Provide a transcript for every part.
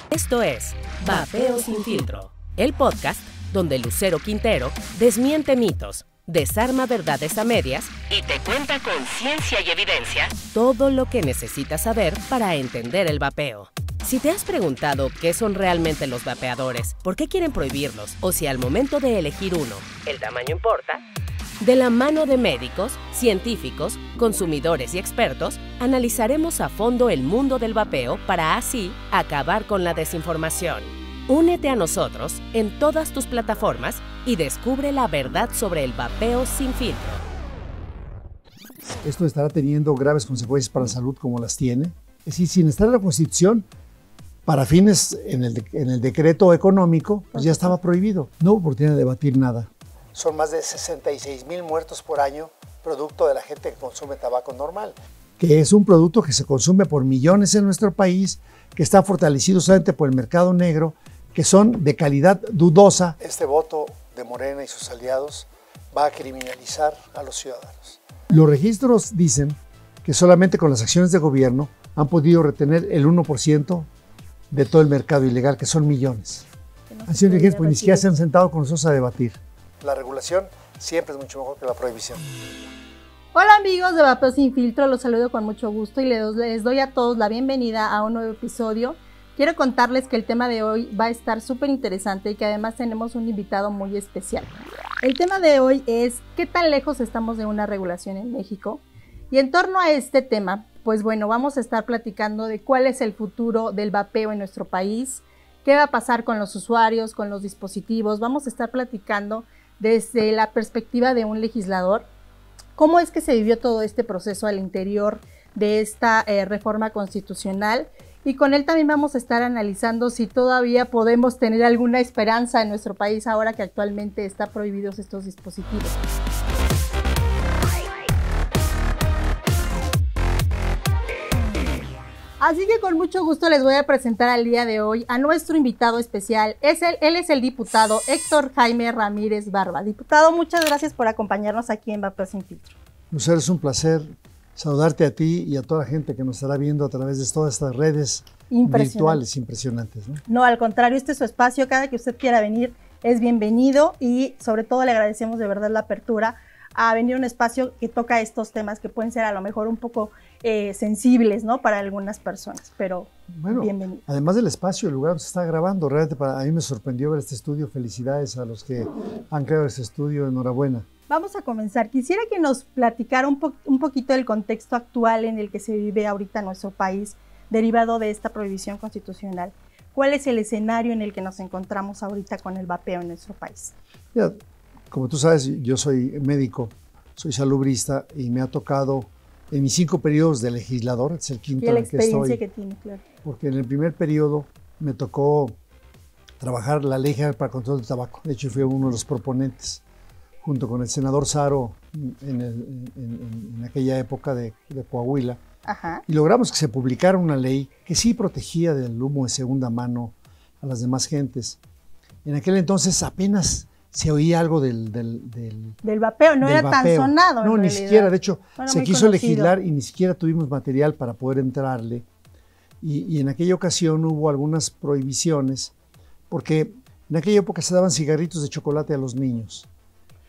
Esto es Vapeo Sin Filtro, el podcast donde Lucero Quintero desmiente mitos, desarma verdades a medias y te cuenta con ciencia y evidencia todo lo que necesitas saber para entender el vapeo. Si te has preguntado qué son realmente los vapeadores, por qué quieren prohibirlos o si al momento de elegir uno, el tamaño importa, de la mano de médicos, científicos, consumidores y expertos, analizaremos a fondo el mundo del vapeo para así acabar con la desinformación. Únete a nosotros en todas tus plataformas y descubre la verdad sobre el vapeo sin filtro. Esto estará teniendo graves consecuencias para la salud como las tiene. Es decir, sin estar en la Constitución, para fines en el decreto económico, pues ya estaba prohibido. No hubo oportunidad de debatir nada. Son más de 66,000 muertos por año, producto de la gente que consume tabaco normal. Que es un producto que se consume por millones en nuestro país, que está fortalecido solamente por el mercado negro, que son de calidad dudosa. Este voto de Morena y sus aliados va a criminalizar a los ciudadanos. Los registros dicen que solamente con las acciones de gobierno han podido retener el 1% de todo el mercado ilegal, que son millones. Así que pues ni siquiera se han sentado con nosotros a debatir. La regulación siempre es mucho mejor que la prohibición. Hola amigos de Vapeo Sin Filtro, los saludo con mucho gusto y les doy a todos la bienvenida a un nuevo episodio. Quiero contarles que el tema de hoy va a estar súper interesante y que además tenemos un invitado muy especial. El tema de hoy es ¿qué tan lejos estamos de una regulación en México? Y en torno a este tema, pues bueno, vamos a estar platicando de cuál es el futuro del vapeo en nuestro país, qué va a pasar con los usuarios, con los dispositivos. Vamos a estar platicando desde la perspectiva de un legislador, cómo es que se vivió todo este proceso al interior de esta reforma constitucional, y con él también vamos a estar analizando si todavía podemos tener alguna esperanza en nuestro país ahora que actualmente están prohibidos estos dispositivos. Así que con mucho gusto les voy a presentar al día de hoy a nuestro invitado especial. Él es el diputado Héctor Jaime Ramírez Barba. Diputado, muchas gracias por acompañarnos aquí en Vapeo Sin Filtro. Lucero, es un placer saludarte a ti y a toda la gente que nos estará viendo a través de todas estas redes virtuales impresionantes, ¿no? No, al contrario, este es su espacio. Cada que usted quiera venir es bienvenido y sobre todo le agradecemos de verdad la apertura a venir a un espacio que toca estos temas que pueden ser a lo mejor un poco sensibles, ¿no? Para algunas personas, pero bueno, bienvenido. Además del espacio, el lugar donde se está grabando, realmente a mí me sorprendió ver este estudio. Felicidades a los que han creado este estudio, enhorabuena. Vamos a comenzar. Quisiera que nos platicara un poquito del contexto actual en el que se vive ahorita nuestro país, derivado de esta prohibición constitucional. ¿Cuál es el escenario en el que nos encontramos ahorita con el vapeo en nuestro país? Ya, como tú sabes, yo soy médico, soy salubrista y me ha tocado en mis 5 periodos de legislador, es el quinto en el que estoy. La experiencia que tiene, claro. Porque en el primer periodo me tocó trabajar la Ley General para el Control del Tabaco. De hecho, fui uno de los proponentes, junto con el senador Saro en aquella época de Coahuila. Ajá. Y logramos que se publicara una ley que sí protegía del humo de segunda mano a las demás gentes. En aquel entonces apenas se oía algo del vapeo, no era tan sonado. No, ni siquiera, de hecho, se quiso legislar y ni siquiera tuvimos material para poder entrarle. Y en aquella ocasión hubo algunas prohibiciones, porque en aquella época se daban cigarritos de chocolate a los niños.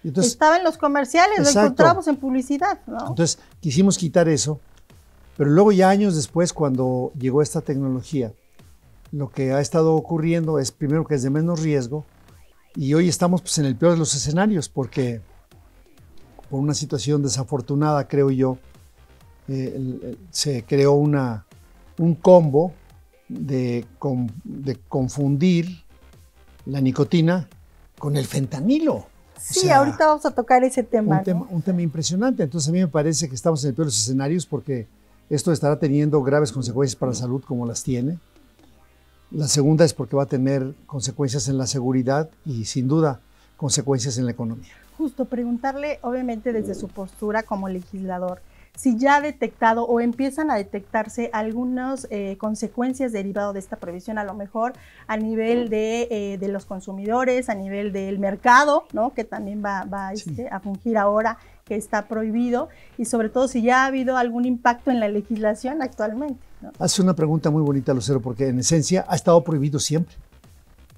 Entonces, estaba en los comerciales, exacto, lo encontrábamos en publicidad, ¿no? Entonces quisimos quitar eso, pero luego ya años después, cuando llegó esta tecnología, lo que ha estado ocurriendo es primero que es de menos riesgo, y hoy estamos pues en el peor de los escenarios, porque por una situación desafortunada, creo yo, se creó un combo de confundir la nicotina con el fentanilo. Sí, o sea, ahorita vamos a tocar ese tema. Un tema impresionante. Entonces a mí me parece que estamos en el peor de los escenarios porque esto estará teniendo graves consecuencias para la salud como las tiene. La segunda es porque va a tener consecuencias en la seguridad y sin duda consecuencias en la economía. Justo preguntarle, obviamente desde su postura como legislador, si ya ha detectado o empiezan a detectarse algunas consecuencias derivadas de esta prohibición, a lo mejor a nivel de los consumidores, a nivel del mercado, ¿no? Que también va sí, a fungir ahora que está prohibido y sobre todo si ya ha habido algún impacto en la legislación actualmente, ¿no? Hace una pregunta muy bonita, Lucero, porque en esencia ha estado prohibido siempre.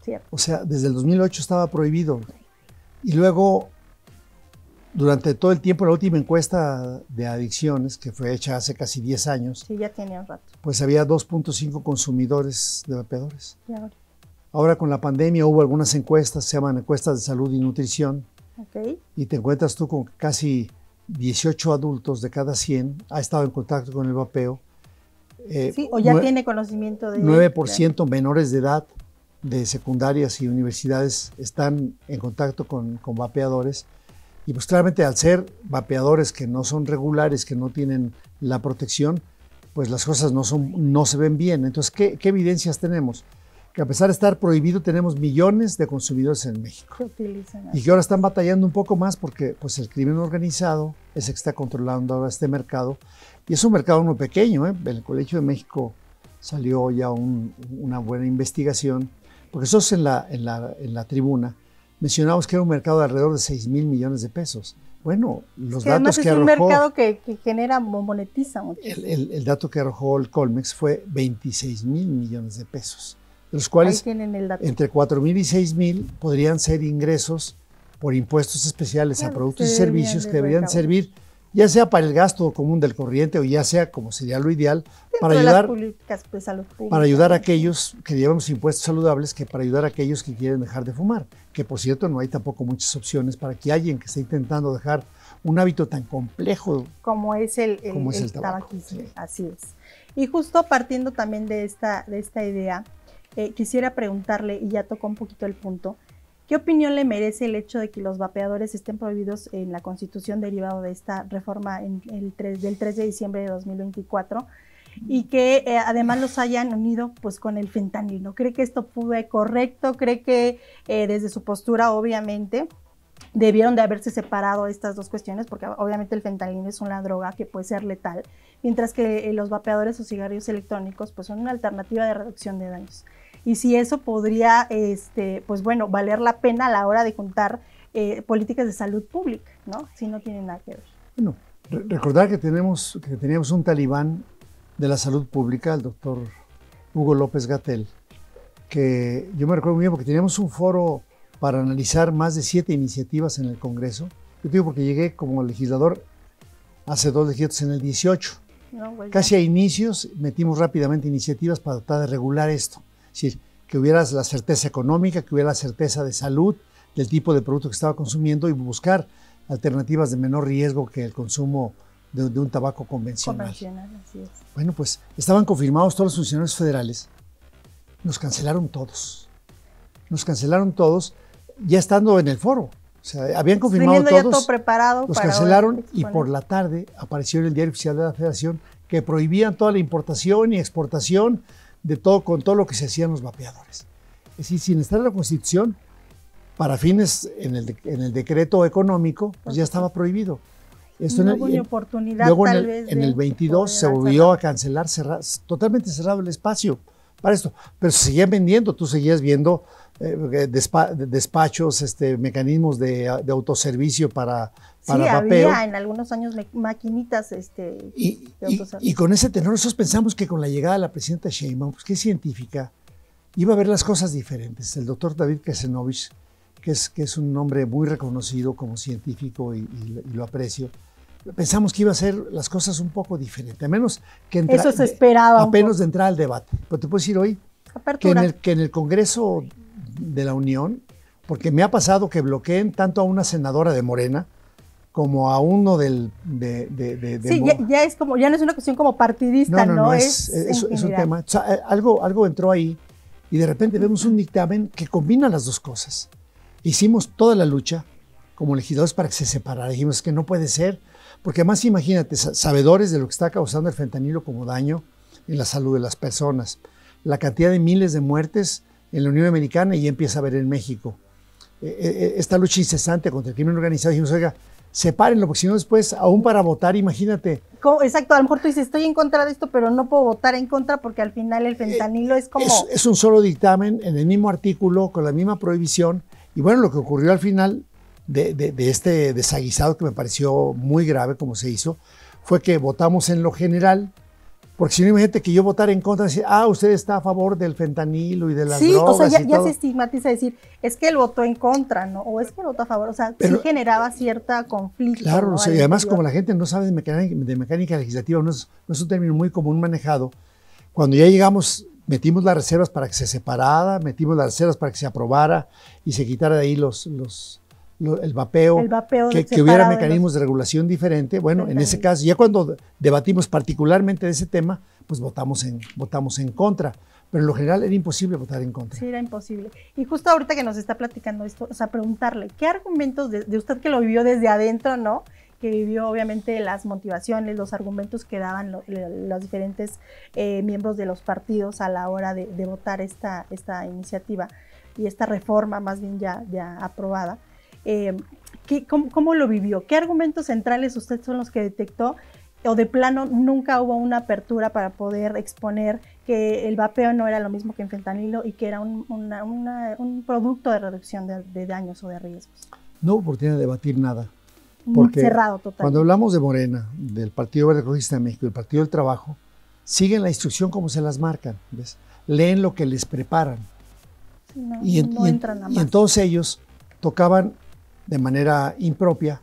Cierto. O sea, desde el 2008 estaba prohibido. Y luego, durante todo el tiempo, la última encuesta de adicciones, que fue hecha hace casi 10 años, Sí, ya tenía un rato. pues había 2.5 consumidores de vapeadores. Y ahora, Ahora con la pandemia hubo algunas encuestas, se llaman encuestas de salud y nutrición, ok. y te encuentras tú con que casi 18 adultos de cada 100 ha estado en contacto con el vapeo. Sí, o ya tiene conocimiento de 9% menores de edad de secundarias y universidades están en contacto con vapeadores. Y pues claramente al ser vapeadores que no son regulares, que no tienen la protección, pues las cosas no se ven bien. Entonces, ¿qué evidencias tenemos? Que a pesar de estar prohibido, tenemos millones de consumidores en México. que utilizan. Y que ahora están batallando un poco más porque pues, el crimen organizado es el que está controlando ahora este mercado. Y es un mercado no pequeño, ¿eh? El Colegio de México salió ya una buena investigación, porque nosotros en la tribuna mencionamos que era un mercado de alrededor de 6 mil millones de pesos. Bueno, los datos que arrojó... es un mercado que genera, monetiza mucho. El dato que arrojó el Colmex fue 26 mil millones de pesos, de los cuales Ahí tienen el dato. entre 4 mil y 6 mil podrían ser ingresos por impuestos especiales Claro, a productos y que servicios que deberían recaudar. servir, ya sea para el gasto común del corriente o ya sea, como sería lo ideal, para Dentro de las ayudar, políticas de salud pública. para ayudar a aquellos que llevamos impuestos saludables, que para ayudar a aquellos que quieren dejar de fumar. Que por cierto no hay tampoco muchas opciones para que alguien que esté intentando dejar un hábito tan complejo como es el tabaquismo, sí. Así es. Y justo partiendo también de esta idea, quisiera preguntarle, y ya tocó un poquito el punto, ¿qué opinión le merece el hecho de que los vapeadores estén prohibidos en la Constitución derivado de esta reforma del 3 de diciembre de 2024 y que además los hayan unido pues con el fentanilo? ¿Cree que esto fue correcto? ¿Cree que desde su postura obviamente debieron de haberse separado estas dos cuestiones? Porque obviamente el fentanilo es una droga que puede ser letal, mientras que los vapeadores o cigarrillos electrónicos pues son una alternativa de reducción de daños. Y si eso podría, pues bueno, valer la pena a la hora de juntar políticas de salud pública, ¿no? Si no tiene nada que ver. Bueno, recordar que teníamos un talibán de la salud pública, el doctor Hugo López-Gatell, que yo me recuerdo muy bien porque teníamos un foro para analizar más de 7 iniciativas en el Congreso. Yo digo porque llegué como legislador hace 2 legislatos en el 18. No, pues Casi a inicios metimos rápidamente iniciativas para tratar de regular esto. Es decir, que hubiera la certeza económica, que hubiera la certeza de salud del tipo de producto que estaba consumiendo y buscar alternativas de menor riesgo que el consumo de un tabaco convencional. Así es. Bueno, pues estaban confirmados todos los funcionarios federales. Nos cancelaron todos. Ya estando en el foro. O sea, habían confirmado Teniendo ya todos, todo preparado los para cancelaron ahora y por la tarde apareció en el Diario Oficial de la Federación que prohibían toda la importación y exportación de todo, con todo lo que se hacían los vapeadores. Es decir, sin estar en la Constitución, para fines en el decreto económico, pues ya estaba prohibido. Esto no hubo ni oportunidad luego tal vez en el 22 se volvió a cancelar, totalmente cerrado el espacio para esto, pero se seguían vendiendo, tú seguías viendo despachos, mecanismos de autoservicio para vapeo. Había en algunos años maquinitas de autoservicio. Y con ese tenor nosotros pensamos que con la llegada de la presidenta Sheinbaum, pues, que es científica, iba a ver las cosas diferentes. El doctor David Kesenovich, que es un hombre muy reconocido como científico y lo aprecio, pensamos que iba a hacer las cosas un poco diferente, a menos que eso se esperaba. Apenas de entrar al debate. Pero te puedo decir hoy Apertura. que en el Congreso de la Unión, porque me ha pasado que bloqueen tanto a una senadora de Morena como a uno sí, ya no es una cuestión como partidista, ¿no? Es un tema. O sea, algo entró ahí y de repente vemos un dictamen que combina las dos cosas. Hicimos toda la lucha como legisladores para que se separara. Dijimos que no puede ser, porque además imagínate, sabedores de lo que está causando el fentanilo como daño en la salud de las personas, la cantidad de miles de muertes en la Unión Americana y ya empieza a haber en México. Esta lucha incesante contra el crimen organizado, dijimos, oiga, sepárenlo, porque si no después, aún para votar, imagínate. Exacto, a lo mejor tú dices, estoy en contra de esto, pero no puedo votar en contra porque al final el fentanilo es como... Es un solo dictamen en el mismo artículo, con la misma prohibición, y bueno, lo que ocurrió al final de este desaguisado que me pareció muy grave como se hizo, fue que votamos en lo general, porque si no, imagínate que yo votara en contra, decir, usted está a favor del fentanilo y de las drogas. Sí, o sea, ya se estigmatiza decir, es que él votó en contra, ¿no? O es que él votó a favor, o sea, pero, sí generaba cierta conflicto. Claro, ¿no? O sea, y además como la gente no sabe de mecánica legislativa, no es un término muy común manejado, cuando ya llegamos, metimos las reservas para que se separara, metimos las reservas para que se aprobara y se quitara de ahí el vapeo que hubiera mecanismos de regulación diferente. Bueno, en ese caso, ya cuando debatimos particularmente de ese tema, pues votamos en contra. Pero en lo general era imposible votar en contra. Sí, era imposible. Y justo ahorita que nos está platicando esto, o sea, preguntarle, ¿qué argumentos de usted que lo vivió desde adentro, ¿no? Que vivió obviamente las motivaciones, los argumentos que daban los diferentes miembros de los partidos a la hora de votar esta iniciativa y esta reforma más bien ya aprobada? ¿Cómo lo vivió? ¿Qué argumentos centrales usted son los que detectó? ¿O de plano nunca hubo una apertura para poder exponer que el vapeo no era lo mismo que el fentanilo y que era un producto de reducción de daños o de riesgos? No hubo oportunidad de debatir nada. Porque cerrado totalmente. Cuando hablamos de Morena, del Partido Verde Ecologista de México y del Partido del Trabajo, siguen la instrucción como se las marcan, ¿ves? Leen lo que les preparan. Sí, no entran a más. Y entonces ellos tocaban de manera impropia,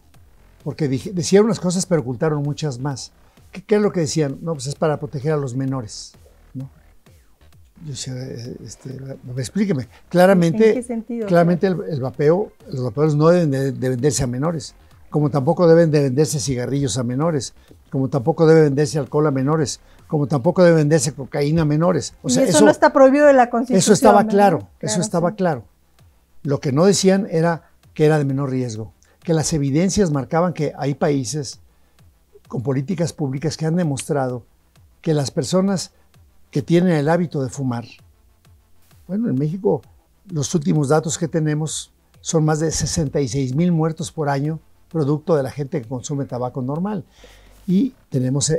porque decían unas cosas pero ocultaron muchas más. ¿Qué es lo que decían? No, pues es para proteger a los menores, ¿no? Yo decía, explíqueme. Claramente, ¿en qué sentido? Claramente los vapeadores no deben de venderse a menores, como tampoco deben de venderse cigarrillos a menores, como tampoco debe venderse alcohol a menores, como tampoco debe venderse cocaína a menores. O sea, eso no está prohibido de la Constitución. Eso estaba claro, ¿no? Eso estaba claro. Lo que no decían era que era de menor riesgo, que las evidencias marcaban que hay países con políticas públicas que han demostrado que las personas que tienen el hábito de fumar, bueno, en México los últimos datos que tenemos son más de 66,000 muertos por año producto de la gente que consume tabaco normal. Y tenemos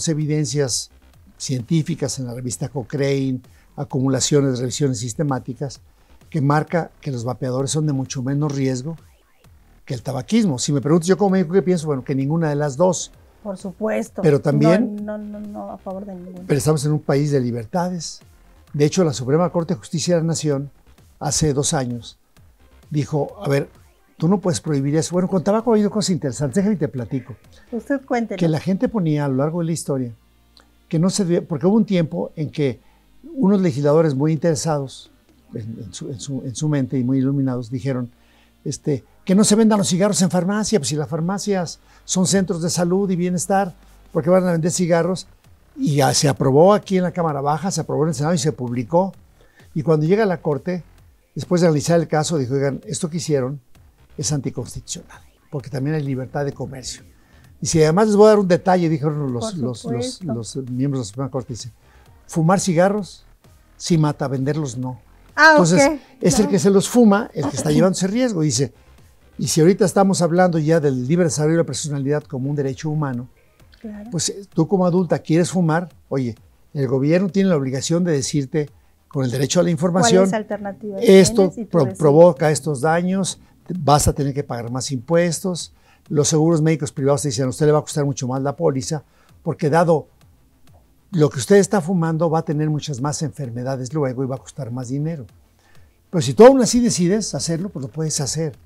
evidencias científicas en la revista Cochrane, acumulaciones, revisiones sistemáticas, que marca que los vapeadores son de mucho menos riesgo que el tabaquismo. Si me preguntas yo como médico qué pienso, bueno, que ninguna de las dos. Por supuesto. Pero también... No a favor de ninguna. Pero estamos en un país de libertades. De hecho, la Suprema Corte de Justicia de la Nación, hace 2 años, dijo, a ver, tú no puedes prohibir eso. Bueno, con tabaco ha habido cosas interesantes, déjame y te platico. Usted cuéntenos. Que la gente ponía a lo largo de la historia, que no se debía, porque hubo un tiempo en que unos legisladores muy interesados en su mente y muy iluminados dijeron que no se vendan los cigarros en farmacia, pues si las farmacias son centros de salud y bienestar, ¿por qué van a vender cigarros? Y ya se aprobó aquí en la Cámara Baja, se aprobó en el Senado y se publicó. Y cuando llega a la Corte, después de analizar el caso, dijo, oigan, esto que hicieron es anticonstitucional, porque también hay libertad de comercio. Y si además les voy a dar un detalle, dijeron los miembros de la Suprema Corte, dice, fumar cigarros sí mata, venderlos no. Entonces, es el que se los fuma, el que está llevando ese riesgo. Dice, y si ahorita estamos hablando ya del libre desarrollo de la personalidad como un derecho humano, claro, pues tú como adulta quieres fumar, oye, el gobierno tiene la obligación de decirte, con el derecho a la información, esto provoca estos daños, vas a tener que pagar más impuestos. Los seguros médicos privados te dicen, a usted le va a costar mucho más la póliza, porque dado lo que usted está fumando va a tener muchas más enfermedades luego y va a costar más dinero. Pero si tú aún así decides hacerlo, pues lo puedes hacer.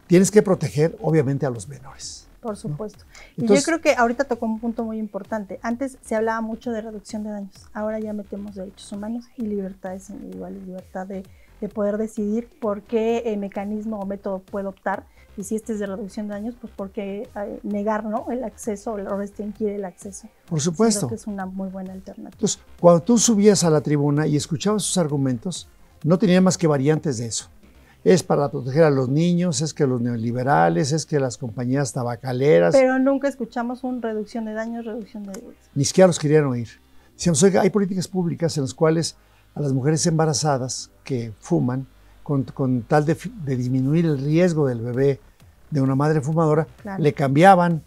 Tienes que proteger, obviamente, a los menores. Por supuesto. ¿No? Entonces, y yo creo que ahorita tocó un punto muy importante. Antes se hablaba mucho de reducción de daños. Ahora ya metemos derechos humanos y libertades individuales, libertad de poder decidir por qué mecanismo o método puedo optar. Y si este es de reducción de daños, pues por qué negar, ¿no?, el acceso o restringir el acceso. Por supuesto. Creo que es una muy buena alternativa. Entonces, cuando tú subías a la tribuna y escuchabas sus argumentos, no tenía más que variantes de eso. Es para proteger a los niños, es que los neoliberales, es que las compañías tabacaleras. Pero nunca escuchamos reducción de daños, reducción de riesgos. Ni siquiera los querían oír. Decíamos, oiga, hay políticas públicas en las cuales a las mujeres embarazadas que fuman, con tal de disminuir el riesgo del bebé de una madre fumadora, claro, le cambiaban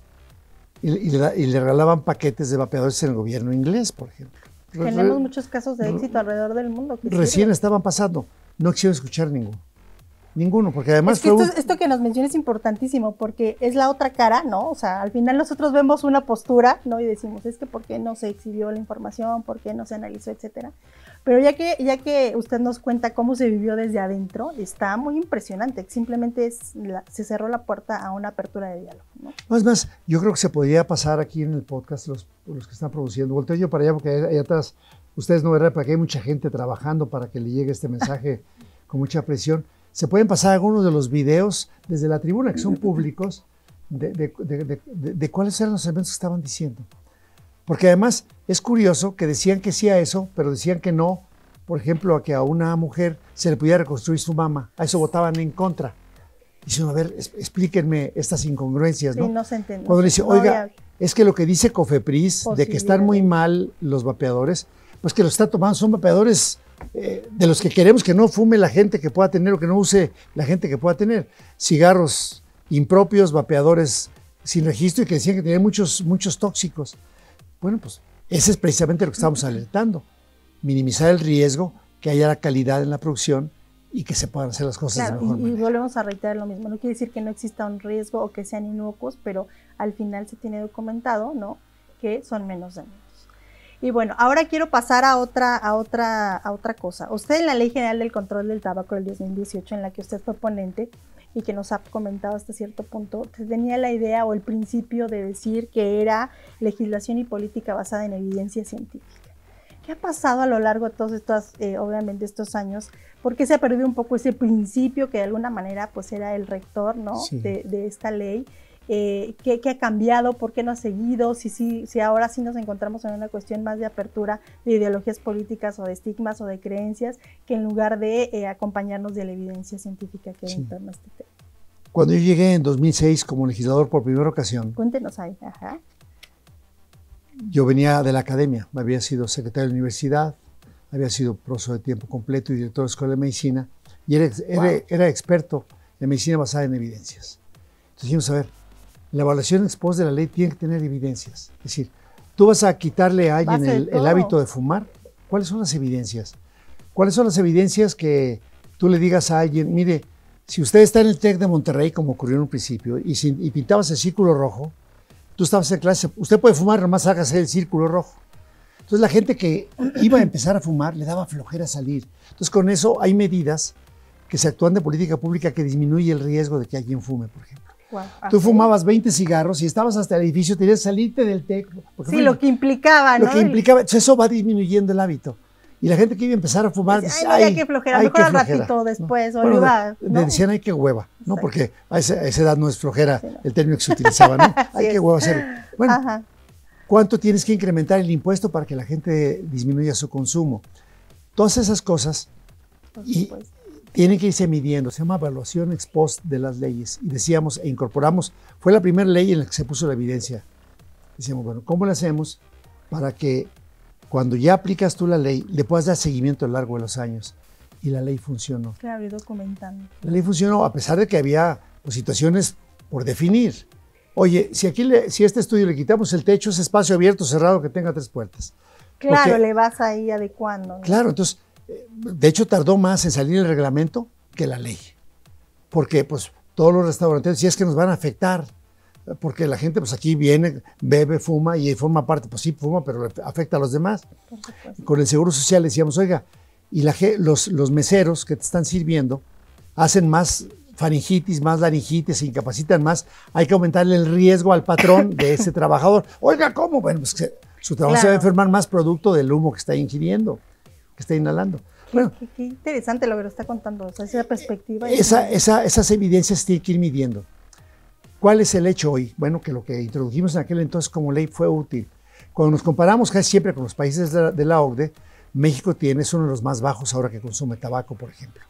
y le regalaban paquetes de vapeadores en el gobierno inglés, por ejemplo. Tenemos muchos casos de éxito alrededor del mundo. Recién estaban pasando, no quisieron escuchar ninguno. Ninguno, porque además es que esto que nos mencionas es importantísimo, porque es la otra cara, ¿no? O sea, al final nosotros vemos una postura, ¿no? Y decimos, es que ¿por qué no se exhibió la información? ¿Por qué no se analizó, etcétera? Pero ya que usted nos cuenta cómo se vivió desde adentro, está muy impresionante. Simplemente se cerró la puerta a una apertura de diálogo, ¿no? Es más, yo creo que se podría pasar aquí en el podcast, los que están produciendo. Volteo yo para allá porque allá atrás, ustedes no verán, porque hay mucha gente trabajando para que le llegue este mensaje con mucha presión. Se pueden pasar algunos de los videos desde la tribuna, que son públicos, de cuáles eran los eventos que estaban diciendo. Porque además es curioso que decían que sí a eso, pero decían que no, por ejemplo, a que a una mujer se le pudiera reconstruir su mama. A eso votaban en contra. Dicen, a ver, explíquenme estas incongruencias, ¿no? Sí, no se entiende. Cuando le dice, oiga, es que lo que dice Cofepris, de que están muy mal los vapeadores, pues que lo está tomando, son vapeadores de los que queremos que no fume la gente que pueda tener o que no use la gente que pueda tener. Cigarros impropios, vapeadores sin registro y que decían que tenían muchos tóxicos. Bueno, pues ese es precisamente lo que estamos alertando. Minimizar el riesgo, que haya la calidad en la producción y que se puedan hacer las cosas de la mejor manera. Y volvemos a reiterar lo mismo. No quiere decir que no exista un riesgo o que sean inocuos, pero al final se tiene documentado, ¿no?, que son menos dañinos. Y bueno, ahora quiero pasar a otra cosa. Usted en la Ley General del Control del Tabaco del 2018, en la que usted fue ponente y que nos ha comentado hasta cierto punto, tenía la idea o el principio de decir que era legislación y política basada en evidencia científica. ¿Qué ha pasado a lo largo de todos estos, obviamente, estos años? ¿Por qué se ha perdido un poco ese principio que de alguna manera pues era el rector, ¿no?, sí, de esta ley? ¿Qué ha cambiado? ¿Por qué no ha seguido? Si ahora sí nos encontramos en una cuestión más de apertura de ideologías políticas o de estigmas o de creencias, que en lugar de acompañarnos de la evidencia científica que hay en torno a este tema. Cuando yo llegué en 2006 como legislador por primera ocasión, cuéntenos ahí. Ajá. Yo venía de la academia, había sido secretario de la universidad, había sido profesor de tiempo completo y director de la Escuela de Medicina, y era experto en medicina basada en evidencias. Entonces dijimos, a ver, la evaluación ex post de la ley tiene que tener evidencias. Es decir, tú vas a quitarle a alguien el hábito de fumar. ¿Cuáles son las evidencias? ¿Cuáles son las evidencias que tú le digas a alguien, mire, si usted está en el TEC de Monterrey, como ocurrió en un principio, y pintabas el círculo rojo, tú estabas en clase, usted puede fumar, nomás hágase el círculo rojo. Entonces la gente que iba a empezar a fumar le daba flojera salir. Entonces con eso hay medidas que se actúan de política pública que disminuye el riesgo de que alguien fume, por ejemplo. Wow. Tú fumabas 20 cigarros y estabas hasta el edificio, tenías que salirte del TEC. Sí, lo que implicaba, ¿no? Lo que implicaba, eso va disminuyendo el hábito. Y la gente que iba a empezar a fumar dice, ay, qué flojera, mejor al ratito después, ¿no? o Bueno, iba, ¿no? Decían, ay, qué hueva, ¿no? Porque a esa edad no es flojera, sí, no, el término que se utilizaba, ¿no? Ay, qué hueva hacerlo. Bueno, ajá, ¿cuánto tienes que incrementar el impuesto para que la gente disminuya su consumo? Todas esas cosas y tienen que irse midiendo. Se llama evaluación ex post de las leyes. Y decíamos, e incorporamos, fue la primera ley en la que se puso la evidencia. Decíamos, bueno, ¿cómo lo hacemos para que cuando ya aplicas tú la ley, le puedas dar seguimiento a lo largo de los años? Y la ley funcionó. Claro, y documentando. La ley funcionó a pesar de que había situaciones por definir. Oye, si a este estudio le quitamos el techo, es espacio abierto, cerrado, que tenga 3 puertas. Claro, porque le vas ahí adecuando, ¿no? Claro, entonces, de hecho tardó más en salir el reglamento que la ley. Porque pues todos los restauranteros, si es que nos van a afectar, porque la gente pues aquí viene, bebe, fuma y forma parte, pues sí fuma, pero afecta a los demás. Con el Seguro Social decíamos, oiga, y los meseros que te están sirviendo hacen más faringitis, más laringitis, se incapacitan más, hay que aumentarle el riesgo al patrón de ese trabajador. Oiga, ¿cómo? Bueno, pues su trabajo se va a enfermar más producto del humo que está ingiriendo, que está inhalando. Bueno, qué interesante lo que lo está contando, o sea, esa perspectiva. Esas evidencias tienen que ir midiendo. ¿Cuál es el hecho hoy? Bueno, que lo que introdujimos en aquel entonces como ley fue útil. Cuando nos comparamos casi siempre con los países de la OCDE, México es uno de los más bajos ahora que consume tabaco, por ejemplo.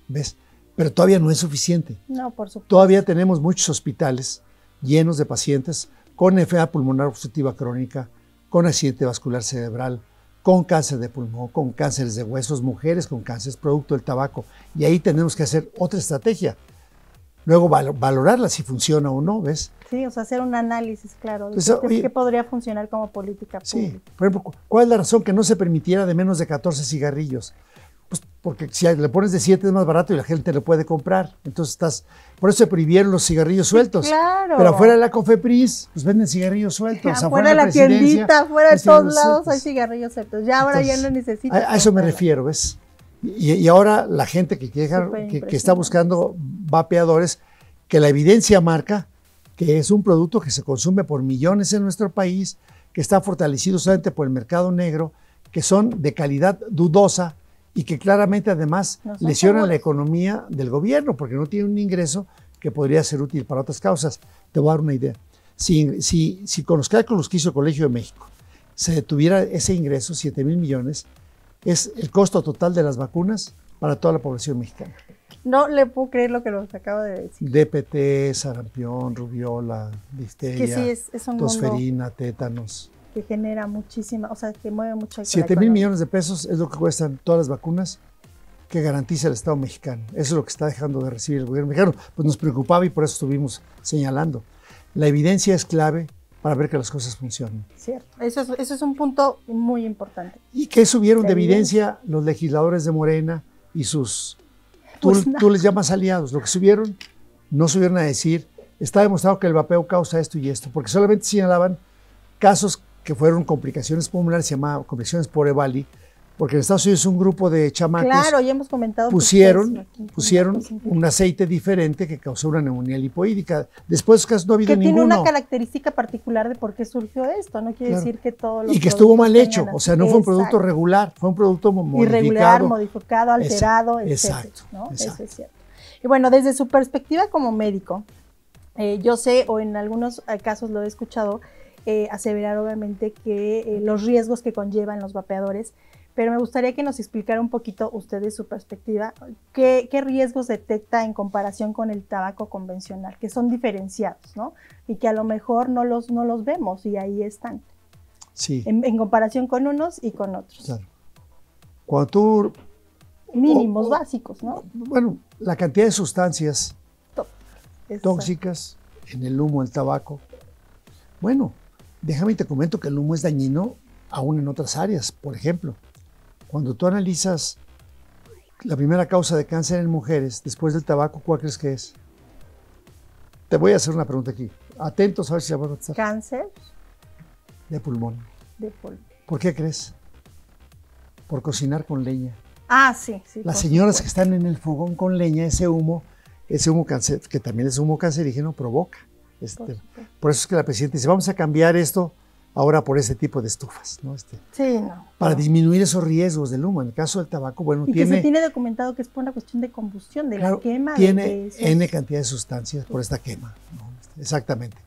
¿Ves? Pero todavía no es suficiente. No, por supuesto. Todavía tenemos muchos hospitales llenos de pacientes con enfermedad pulmonar obstructiva crónica, con accidente vascular cerebral, con cáncer de pulmón, con cánceres de huesos, mujeres con cáncer, producto del tabaco. Y ahí tenemos que hacer otra estrategia. Luego valorarla si funciona o no, ¿ves? Sí, o sea, hacer un análisis, claro, de qué podría funcionar como política pública. Sí, por ejemplo, ¿cuál es la razón que no se permitiera de menos de 14 cigarrillos? Pues porque si le pones de 7 es más barato y la gente lo puede comprar. Entonces por eso se prohibieron los cigarrillos sueltos. Claro. Pero afuera de la COFEPRIS, pues venden cigarrillos sueltos. Afuera de la tiendita, afuera de todos lados hay cigarrillos sueltos. Ya ahora entonces, ya no necesitas. A eso me refiero, ¿ves? Y ahora la gente que está buscando vapeadores, que la evidencia marca que es un producto que se consume por millones en nuestro país, que está fortalecido solamente por el mercado negro, que son de calidad dudosa y que claramente además lesionan la economía del gobierno porque no tiene un ingreso que podría ser útil para otras causas. Te voy a dar una idea. Si con los cálculos que hizo el Colegio de México se detuviera ese ingreso, 7,000 millones, es el costo total de las vacunas para toda la población mexicana. No le puedo creer lo que nos acaba de decir. DPT, sarampión, rubiola, difteria, es un tosferina, tétanos. Que genera muchísima, o sea, que mueve mucho. 7,000 millones de pesos es lo que cuestan todas las vacunas que garantiza el Estado mexicano. Eso es lo que está dejando de recibir el gobierno mexicano. Pues nos preocupaba y por eso estuvimos señalando. La evidencia es clave para ver que las cosas funcionan. Cierto. Eso es un punto muy importante. ¿Y qué subieron de evidencia los legisladores de Morena y sus... Tú les llamas aliados. Lo que subieron, no subieron a decir, está demostrado que el vapeo causa esto y esto, porque solamente señalaban casos que fueron complicaciones pulmonares, se llama complicaciones por EVALI, porque en Estados Unidos un grupo de chamacos claro, ya hemos comentado pusieron un aceite diferente que causó una neumonía lipoídica. Después de esos casos no ha habido ninguno. Que tiene una característica particular de por qué surgió esto, no quiere decir que todos los y que estuvo mal hecho, o sea, no fue un producto regular, fue un producto modificado. Irregular, modificado, alterado, exacto, ¿no? Exacto. Eso es cierto. Y bueno, desde su perspectiva como médico, yo sé, o en algunos casos lo he escuchado, aseverar obviamente que los riesgos que conllevan los vapeadores, pero me gustaría que nos explicara un poquito usted de su perspectiva, qué riesgos detecta en comparación con el tabaco convencional, que son diferenciados, ¿no? Y que a lo mejor no los vemos y ahí están. Sí. En comparación con unos y con otros. Claro. Cuando tú... Mínimos básicos, ¿no? Bueno, la cantidad de sustancias tóxicas en el humo del tabaco. Bueno, déjame te comento que el humo es dañino aún en otras áreas. Por ejemplo, cuando tú analizas la primera causa de cáncer en mujeres después del tabaco, ¿cuál crees que es? Te voy a hacer una pregunta aquí. Atentos a ver si la voy a contestar. ¿Cáncer? De pulmón. De pulmón. ¿Por qué crees? Por cocinar con leña. Ah, sí. Las señoras que están en el fogón con leña, ese humo cáncer, que también es humo cancerígeno, provoca. Por eso es que la presidenta dice, vamos a cambiar esto ahora por ese tipo de estufas, ¿no? Para disminuir esos riesgos del humo. En el caso del tabaco, bueno, que se tiene documentado que es por una cuestión de combustión, de la quema. Tiene N cantidad de sustancias por esta quema, ¿no? Exactamente.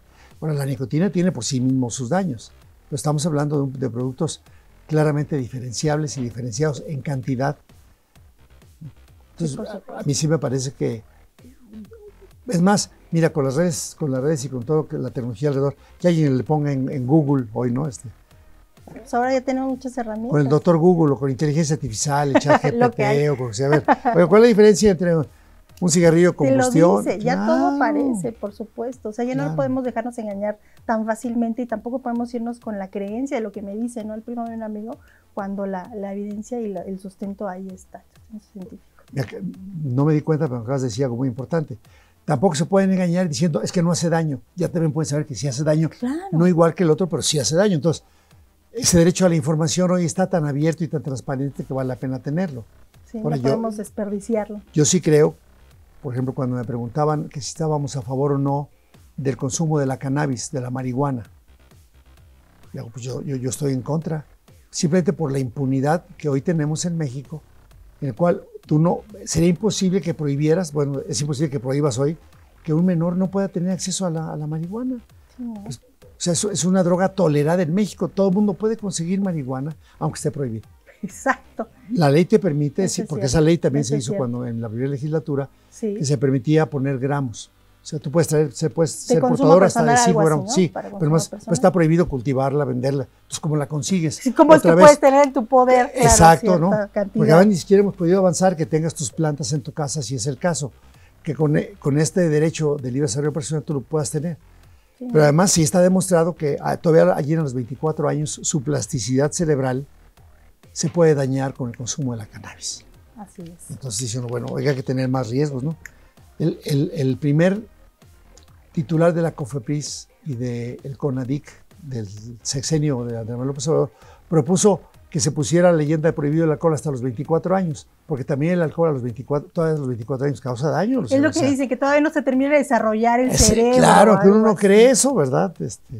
Bueno, la nicotina tiene por sí mismo sus daños, pero estamos hablando de productos claramente diferenciables y diferenciados en cantidad. Entonces, a mí sí me parece que, es más, mira, con las redes y con toda la tecnología alrededor, que alguien le ponga en Google hoy, ¿no? Pues ahora ya tenemos muchas herramientas. Con el doctor Google o con inteligencia artificial, echar GPT o con, a ver, oye, ¿cuál es la diferencia entre un cigarrillo de combustión? Te lo dice, ya todo aparece, por supuesto. O sea, ya no podemos dejarnos engañar tan fácilmente y tampoco podemos irnos con la creencia de lo que me dice, ¿no? El primo de un amigo, cuando la evidencia y el sustento ahí está, el sustento científico. No me di cuenta, pero acabas de decir algo muy importante. Tampoco se pueden engañar diciendo, es que no hace daño. Ya también pueden saber que sí hace daño, claro. No igual que el otro, pero sí hace daño. Entonces, ese derecho a la información hoy está tan abierto y tan transparente que vale la pena tenerlo. Sí, no podemos desperdiciarlo. Yo sí creo, por ejemplo, cuando me preguntaban que si estábamos a favor o no del consumo de la cannabis, de la marihuana, pues yo estoy en contra, simplemente por la impunidad que hoy tenemos en México, en el cual sería imposible que prohibieras, bueno, es imposible que prohíbas hoy que un menor no pueda tener acceso a la marihuana. Sí. Pues, o sea, es una droga tolerada en México, todo el mundo puede conseguir marihuana, aunque esté prohibida. Exacto. La ley te permite, sí, porque esa ley también se hizo cuando en la primera legislatura, que se permitía poner gramos. O sea, tú puedes ser portador hasta de 5 gramos. ¿No? Sí, pero más pues está prohibido cultivarla, venderla. Entonces, ¿cómo la consigues? ¿Cómo es que puedes tener en tu poder? Claro, exacto, ¿no? Cantidad. Porque ahora ni siquiera hemos podido avanzar que tengas tus plantas en tu casa, si es el caso. Que con este derecho de libre desarrollo personal tú lo puedas tener. Sí. Pero además sí está demostrado que todavía allí en los 24 años su plasticidad cerebral se puede dañar con el consumo de la cannabis. Así es. Entonces dice uno, bueno, hay que tener más riesgos, ¿no? El primer titular de la COFEPRIS y del CONADIC, del sexenio de Andrés Manuel López Obrador, propuso que se pusiera la leyenda de prohibido el alcohol hasta los 24 años, porque también el alcohol todavía a los 24 años causa daño. Es lo que dice, que todavía no se termina de desarrollar el cerebro. Claro, que uno no cree eso, ¿verdad?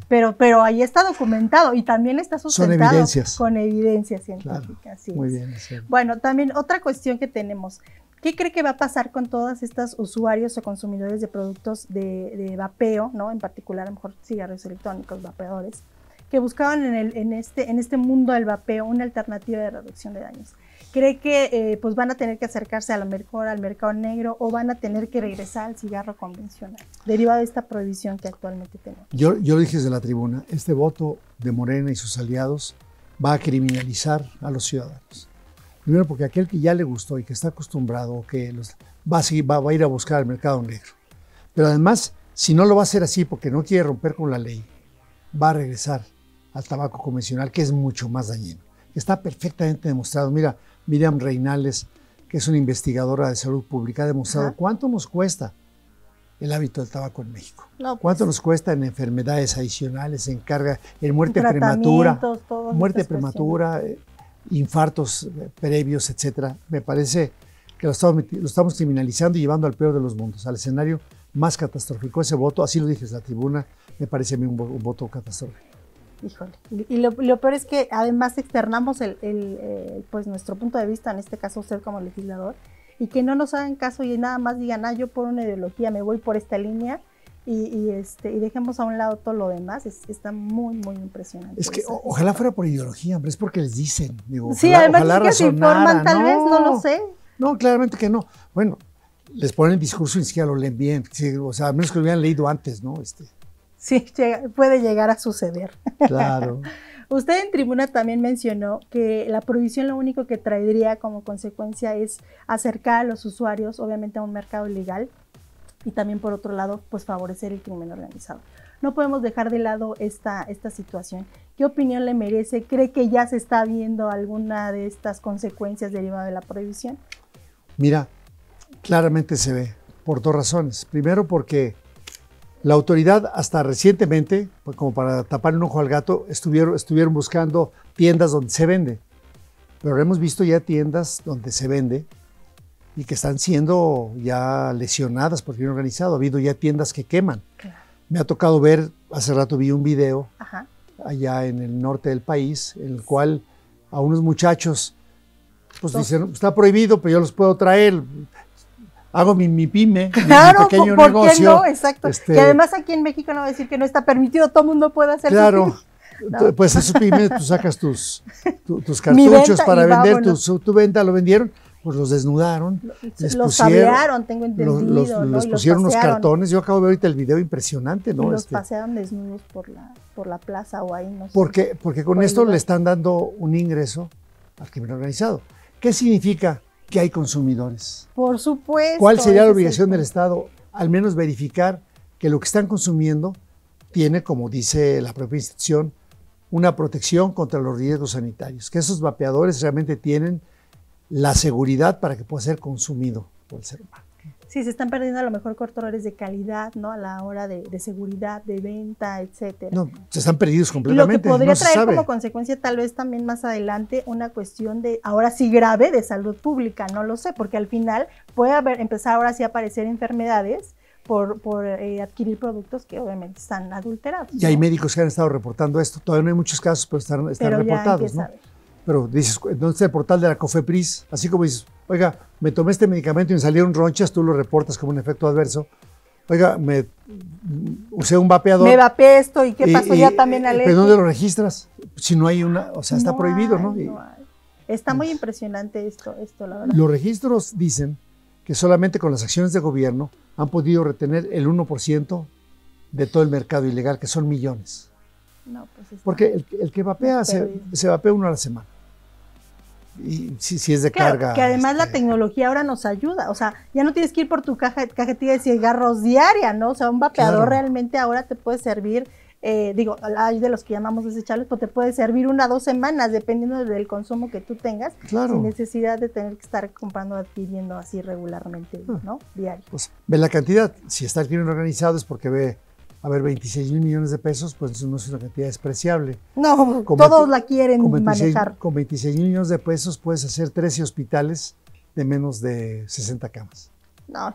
Pero ahí está documentado y también está sustentado. Son evidencias. Con evidencias científicas. Claro, sí. Muy bien. Sí. Bueno, también otra cuestión que tenemos. ¿Qué cree que va a pasar con todas estas usuarios o consumidores de productos de vapeo, ¿no? En particular, a lo mejor cigarros electrónicos, vapeadores, que buscaban en este mundo del vapeo una alternativa de reducción de daños? ¿Cree que pues van a tener que acercarse a lo mejor al mercado negro o van a tener que regresar al cigarro convencional, derivado de esta prohibición que actualmente tenemos? Yo lo dije desde la tribuna, este voto de Morena y sus aliados va a criminalizar a los ciudadanos. Primero porque aquel que ya le gustó y que está acostumbrado, que va a ir a buscar al mercado negro. Pero además, si no lo va a hacer así porque no quiere romper con la ley, va a regresar al tabaco convencional, que es mucho más dañino. Está perfectamente demostrado. Mira, Miriam Reinales, que es una investigadora de salud pública, ha demostrado cuánto nos cuesta el hábito del tabaco en México. No, pues, cuánto nos cuesta en enfermedades adicionales, en carga, en muerte prematura, infartos previos, etcétera. Me parece que lo estamos criminalizando y llevando al peor de los mundos, al escenario más catastrófico. Ese voto, así lo dije en la tribuna, me parece a mí un voto catastrófico. Híjole, y lo peor es que además externamos pues nuestro punto de vista, en este caso usted como legislador, y que no nos hagan caso y nada más digan, yo por una ideología me voy por esta línea, y dejemos a un lado todo lo demás. Está muy, muy impresionante. Es que ojalá fuera por ideología, hombre, es porque les dicen. Digo, sí, además es que se informan, tal vez, no lo sé. No, claramente que no. Bueno, les ponen el discurso y ni siquiera lo leen bien. Sí, o sea, a menos que lo hubieran leído antes, ¿no? Sí, puede llegar a suceder. Claro. Usted en tribuna también mencionó que la prohibición lo único que traería como consecuencia es acercar a los usuarios, obviamente, a un mercado ilegal, y también, por otro lado, pues favorecer el crimen organizado. No podemos dejar de lado esta situación. ¿Qué opinión le merece? ¿Cree que ya se está viendo alguna de estas consecuencias derivadas de la prohibición? Mira, claramente se ve, por dos razones. Primero, porque la autoridad hasta recientemente, pues como para tapar un ojo al gato, estuvieron buscando tiendas donde se vende. Pero hemos visto ya tiendas donde se vende y que están siendo ya lesionadas por el crimen organizado. Ha habido ya tiendas que queman. Claro. Me ha tocado ver, hace rato vi un video allá en el norte del país, en el cual a unos muchachos pues dicen, está prohibido, pero yo los puedo traer. Hago mi pyme, claro, mi pequeño ¿por negocio. Qué no? Exacto. Y además aquí en México no va a decir que no está permitido, todo el mundo puede hacer claro. No. Pues en su pyme tú sacas tus cartuchos para vender, tu venta, lo vendieron. Pues los desnudaron, los sablearon, tengo entendido. Les pusieron unos cartones. Yo acabo de ver ahorita el video impresionante, ¿no? Y los pasearon desnudos por la plaza o ahí, no sé. Porque con esto le están dando un ingreso al crimen organizado. ¿Qué significa que hay consumidores? Por supuesto. ¿Cuál sería la obligación del Estado? Al menos verificar que lo que están consumiendo tiene, como dice la propia institución, una protección contra los riesgos sanitarios. Que esos vapeadores realmente tienen la seguridad para que pueda ser consumido por el ser humano. Sí, se están perdiendo a lo mejor controles de calidad, ¿no? A la hora de seguridad, de venta, etcétera. No, se están perdidos completamente. Y lo que podría traer como consecuencia tal vez también más adelante una cuestión de, ahora sí grave, de salud pública, no lo sé, porque al final puede empezar ahora sí a aparecer enfermedades por adquirir productos que obviamente están adulterados. Y hay médicos que han estado reportando esto, todavía no hay muchos casos, pero están reportados, ¿no? Pero dices, entonces el portal de la COFEPRIS, así como dices, oiga, me tomé este medicamento y me salieron ronchas, tú lo reportas como un efecto adverso. Oiga, me usé un vapeador. Me vapeé esto, ¿y qué pasó? Ya también la ley. ¿Pero dónde lo registras? Si no hay una, o sea, está prohibido, ¿no? No hay. Está muy impresionante esto, la verdad. Los registros dicen que solamente con las acciones de gobierno han podido retener el 1% de todo el mercado ilegal, que son millones. No, pues porque el que vapea, se vapea uno a la semana. Y si es de carga. Que además la tecnología ahora nos ayuda, o sea, ya no tienes que ir por tu cajetilla de cigarros diaria, ¿no? O sea, un vapeador realmente ahora te puede servir hay de los que llamamos desechables, pues te puede servir 1 o 2 semanas, dependiendo del consumo que tú tengas, claro, sin necesidad de tener que estar comprando, adquiriendo así regularmente, ¿no? Diario. Pues ve la cantidad, si está el crimen organizado es porque ve, a ver, 26,000 millones de pesos, pues no es una cantidad despreciable. No, todos la quieren manejar. Con 26,000 millones de pesos puedes hacer 13 hospitales de menos de 60 camas. No,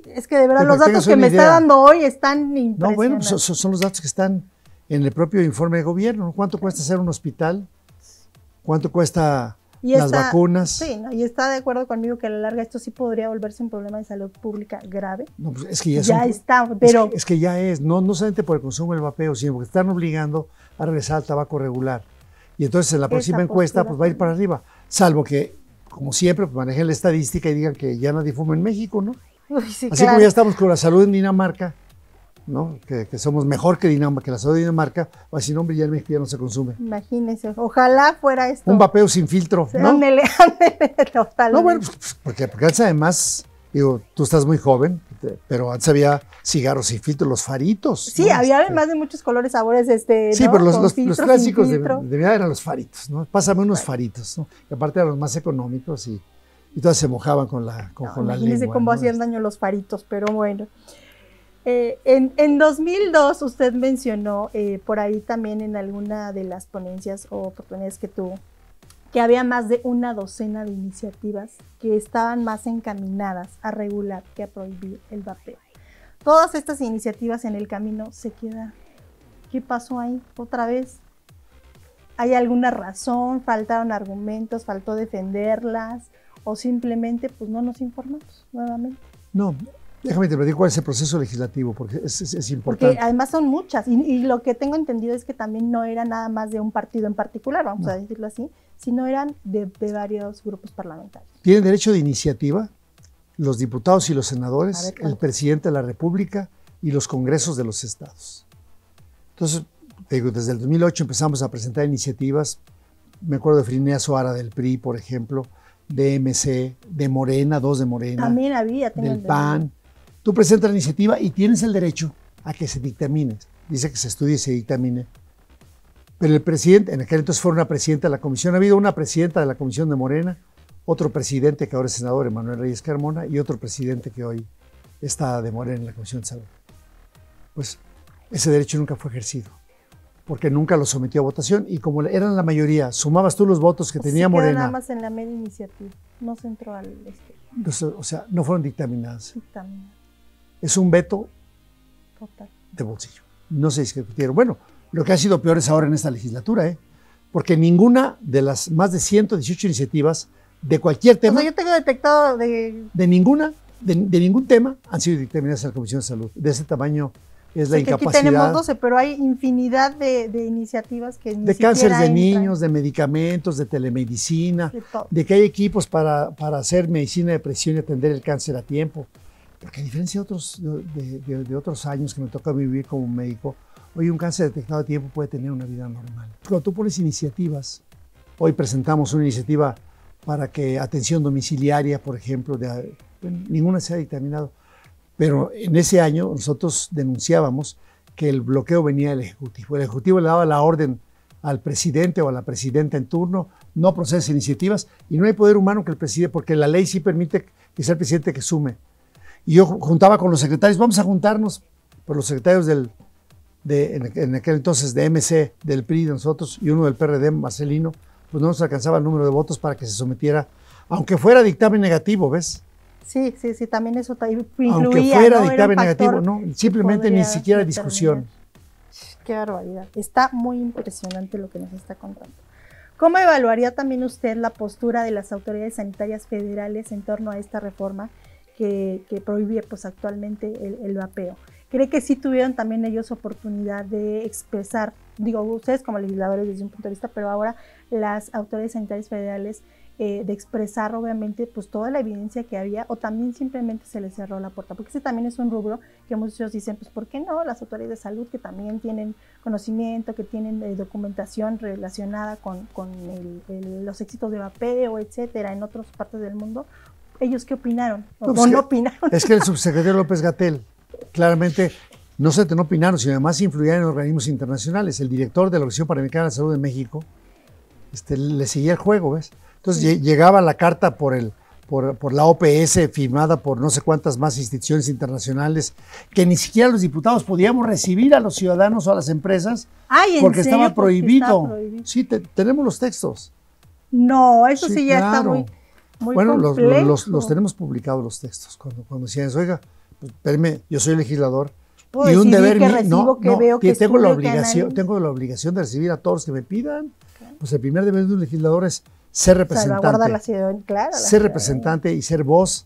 es que de verdad los datos que me está dando hoy están impresionantes. No, bueno, son los datos que están en el propio informe de gobierno. ¿Cuánto cuesta hacer un hospital? ¿Cuánto cuesta las vacunas? Sí, ¿no? Y está de acuerdo conmigo que a la larga esto sí podría volverse un problema de salud pública grave. No, pues es que ya está, pero... Es que ya es, no solamente por el consumo del vapeo, sino porque están obligando a regresar al tabaco regular. Y entonces en la próxima encuesta pues va a ir para arriba, salvo que, como siempre, pues manejen la estadística y digan que ya nadie fuma en México, ¿no? Uy, sí, así como ya estamos con la salud en Dinamarca, ¿no? Que somos mejor que Dinamarca, que la salud de Dinamarca, va a decir, hombre, ya en México ya no se consume. Imagínense, ojalá fuera esto. Un vapeo sin filtro, ¿no? Ándele, total. No, bueno, pues, porque antes además, digo, tú estás muy joven, pero antes había cigarros sin filtro, los faritos. Sí, ¿no? Había además de muchos colores, sabores, sí, ¿no? pero los clásicos de mi edad eran los faritos, ¿no? Pásame unos faritos, ¿no? Que aparte eran los más económicos y todas se mojaban con la lengua. Imagínense cómo hacían daño los faritos, pero bueno. En 2002 usted mencionó por ahí también en alguna de las ponencias o oportunidades que tuvo, que había más de 12 de iniciativas que estaban más encaminadas a regular que a prohibir el vapeo. Todas estas iniciativas en el camino se quedan. ¿Qué pasó ahí otra vez? ¿Hay alguna razón? ¿Faltaron argumentos? ¿Faltó defenderlas? ¿O simplemente pues no nos informamos nuevamente? No, déjame te platico cuál es el proceso legislativo, porque es importante. Porque además son muchas, y lo que tengo entendido es que también no era nada más de un partido en particular, vamos a decirlo así, sino eran de varios grupos parlamentarios. Tienen derecho de iniciativa los diputados y los senadores, el presidente de la República y los congresos de los estados. Entonces, te digo, desde el 2008 empezamos a presentar iniciativas, me acuerdo de Frinea Suara del PRI, por ejemplo, de MC, de Morena, 2 de Morena, también había, del PAN. Tú presentas la iniciativa y tienes el derecho a que se dictamine. Dice que se estudie y se dictamine. Pero el presidente, en aquel entonces fue una presidenta de la comisión, ha habido una presidenta de la comisión de Morena, otro presidente que ahora es senador, Emanuel Reyes Carmona, y otro presidente que hoy está de Morena en la comisión de salud. Pues ese derecho nunca fue ejercido, porque nunca lo sometió a votación, y como eran la mayoría, sumabas tú los votos que tenía Morena. Nada más en la media iniciativa, no se entró al o sea, no fueron dictaminadas. Es un veto total de bolsillo. No se discutieron. Bueno, lo que ha sido peor es ahora en esta legislatura, porque ninguna de las más de 118 iniciativas de cualquier tema. O sea, yo tengo detectado de ningún tema han sido dictaminadas en la Comisión de Salud. De ese tamaño es la incapacidad. Aquí tenemos 12, pero hay infinidad de iniciativas que ni de cáncer de niños, de medicamentos, de telemedicina, de que hay equipos para hacer medicina de precisión y atender el cáncer a tiempo. Porque a diferencia de otros años que me toca vivir como médico, hoy un cáncer detectado a tiempo puede tener una vida normal. Cuando tú pones iniciativas, hoy presentamos una iniciativa para que atención domiciliaria, por ejemplo, ninguna se ha dictaminado, pero en ese año nosotros denunciábamos que el bloqueo venía del Ejecutivo. El Ejecutivo le daba la orden al presidente o a la presidenta en turno, no procesa iniciativas, y no hay poder humano que el presidente, porque la ley sí permite que sea el presidente que sume. Y yo juntaba con los secretarios, vamos a juntarnos, por los secretarios en aquel entonces de MC, del PRI, de nosotros, y uno del PRD, Marcelino, pues no nos alcanzaba el número de votos para que se sometiera, aunque fuera dictamen negativo, ¿ves? Sí, también eso influía. Aunque fuera dictamen negativo, no, simplemente ni siquiera discusión. Qué barbaridad. Está muy impresionante lo que nos está contando. ¿Cómo evaluaría también usted la postura de las autoridades sanitarias federales en torno a esta reforma que prohíbe pues, actualmente el vapeo? ¿Cree que sí tuvieron también ellos oportunidad de expresar, digo, ustedes como legisladores desde un punto de vista, pero ahora las autoridades sanitarias federales, de expresar obviamente pues toda la evidencia que había, o también simplemente se les cerró la puerta? Porque ese también es un rubro que muchos dicen, pues ¿por qué no? Las autoridades de salud que también tienen conocimiento, que tienen documentación relacionada con los éxitos de vapeo, etcétera, en otras partes del mundo, ¿ellos qué opinaron? ¿O no opinaron? Es que el subsecretario López-Gatell claramente no solamente no opinaron, sino además influían en organismos internacionales. El director de la Organización Panamericana de la Salud de México le seguía el juego, ¿ves? Entonces llegaba la carta por la OPS, firmada por no sé cuántas más instituciones internacionales, que ni siquiera los diputados podíamos recibir a los ciudadanos o a las empresas, porque estaba prohibido. Sí, tenemos los textos. No, eso sí ya está muy bueno, complejo. los tenemos publicados los textos. Cuando decían, oiga, pues, espérame, yo soy legislador, y un deber mío, tengo la obligación de recibir a todos los que me pidan. Claro. Pues el primer deber de un legislador es ser representante, ser representante y ser voz